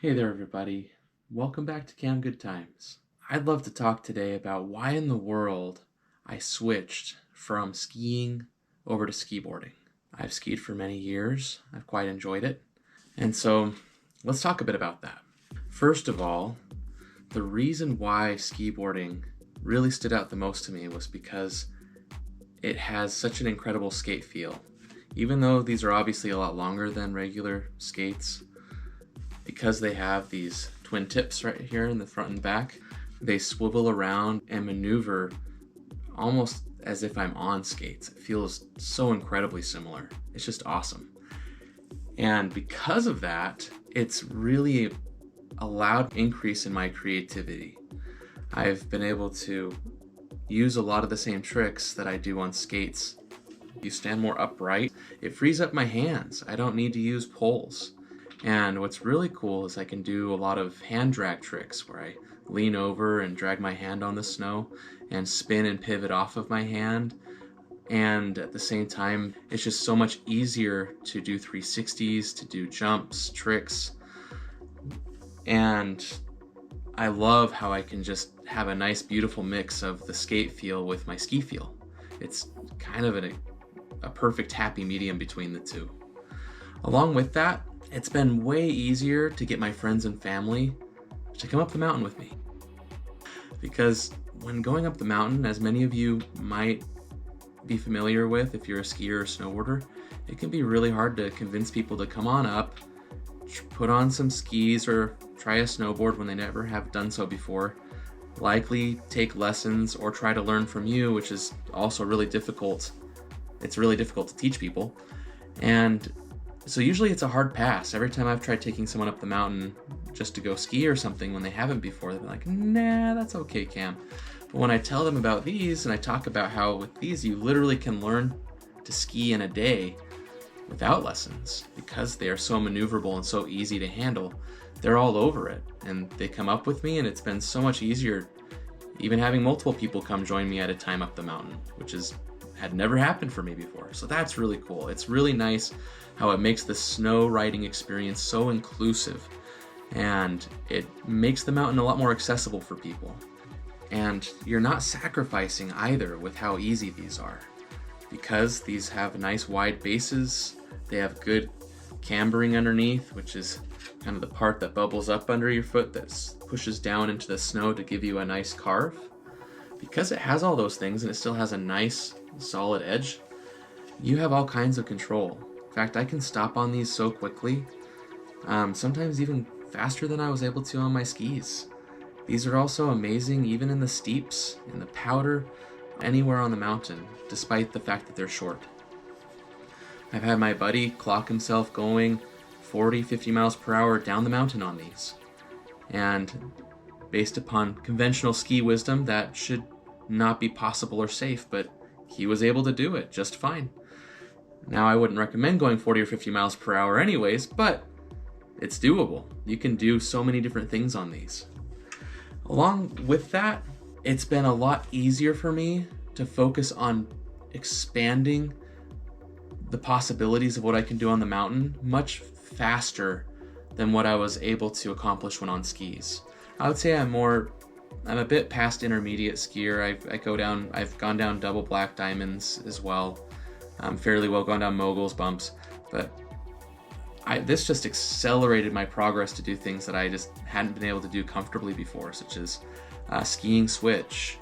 Hey there, everybody. Welcome back to Cam Good Times. I'd love to talk today about why in the world I switched from skiing over to skiboarding. I've skied for many years. I've quite enjoyed it. And so let's talk a bit about that. First of all, the reason why skiboarding really stood out the most to me was because it has such an incredible skate feel. Even though these are obviously a lot longer than regular skates, because they have these twin tips right here in the front and back, they swivel around and maneuver almost as if I'm on skates. It feels so incredibly similar. It's just awesome. And because of that, it's really allowed increase in my creativity. I've been able to use a lot of the same tricks that I do on skates. You stand more upright. It frees up my hands. I don't need to use poles. And what's really cool is I can do a lot of hand drag tricks where I lean over and drag my hand on the snow and spin and pivot off of my hand. And at the same time, it's just so much easier to do 360s, to do jumps, tricks. And I love how I can just have a nice, beautiful mix of the skate feel with my ski feel. It's kind of a perfect happy medium between the two. Along with that, it's been way easier to get my friends and family to come up the mountain with me. Because when going up the mountain, as many of you might be familiar with if you're a skier or snowboarder, it can be really hard to convince people to come on up, put on some skis or try a snowboard when they never have done so before, likely take lessons or try to learn from you, which is also really difficult. It's really difficult to teach people. And so usually it's a hard pass. Every time I've tried taking someone up the mountain just to go ski or something when they haven't before, they're like, nah, that's okay, Cam. But when I tell them about these and I talk about how with these you literally can learn to ski in a day without lessons because they are so maneuverable and so easy to handle, they're all over it. And they come up with me and it's been so much easier even having multiple people come join me at a time up the mountain, which had never happened for me before. So that's really cool. It's really nice how it makes the snow riding experience so inclusive, and it makes the mountain a lot more accessible for people. And you're not sacrificing either with how easy these are. Because these have nice wide bases, they have good cambering underneath, which is kind of the part that bubbles up under your foot that pushes down into the snow to give you a nice carve. Because it has all those things and it still has a nice solid edge, you have all kinds of control. In fact, I can stop on these so quickly, sometimes even faster than I was able to on my skis. These are also amazing even in the steeps, in the powder, anywhere on the mountain, despite the fact that they're short. I've had my buddy clock himself going 40, 50 miles per hour down the mountain on these. And based upon conventional ski wisdom, that should not be possible or safe, but he was able to do it just fine. Now, I wouldn't recommend going 40 or 50 miles per hour anyways, but it's doable. You can do so many different things on these. Along with that, it's been a lot easier for me to focus on expanding the possibilities of what I can do on the mountain much faster than what I was able to accomplish when on skis. I would say I'm a bit past intermediate skier. I've gone down double black diamonds as well. I'm fairly well gone down moguls, bumps, but this just accelerated my progress to do things that I just hadn't been able to do comfortably before, such as skiing switch,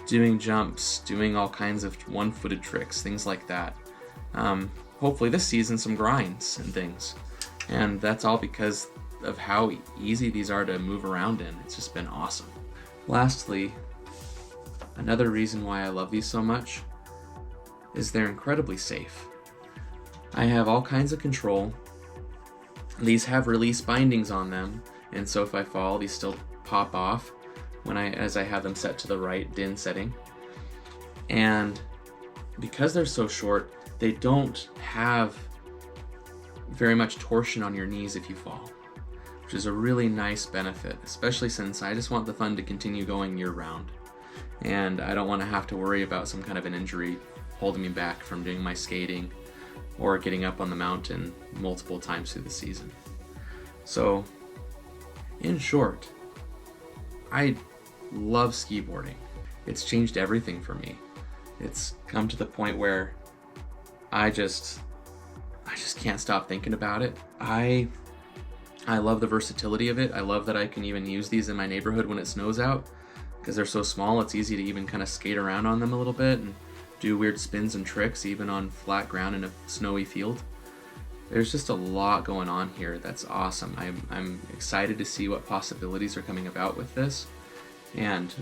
doing jumps, doing all kinds of one-footed tricks, things like that. Hopefully this season some grinds and things, and that's all because of how easy these are to move around in. It's just been awesome. Lastly, another reason why I love these so much is they're incredibly safe. I have all kinds of control. These have release bindings on them, and so if I fall, these still pop off as I have them set to the right DIN setting. And because they're so short, they don't have very much torsion on your knees if you fall, which is a really nice benefit, especially since I just want the fun to continue going year round. And I don't want to have to worry about some kind of an injury holding me back from doing my skating or getting up on the mountain multiple times through the season. So In short, I love skiboarding. It's changed everything for me. It's come to the point where I just can't stop thinking about it. I love the versatility of it. I love that I can even use these in my neighborhood when it snows out, because they're so small. It's easy to even kind of skate around on them a little bit and do weird spins and tricks even on flat ground in a snowy field. There's just a lot going on here that's awesome. I'm excited to see what possibilities are coming about with this and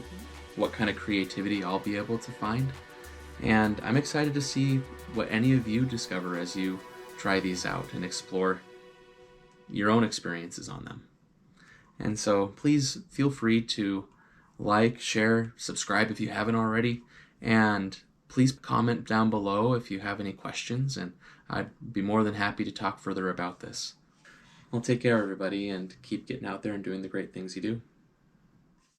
what kind of creativity I'll be able to find. And I'm excited to see what any of you discover as you try these out and explore your own experiences on them. And so please feel free to like, share, subscribe if you haven't already, and please comment down below if you have any questions, and I'd be more than happy to talk further about this. Well, take care, everybody, and keep getting out there and doing the great things you do.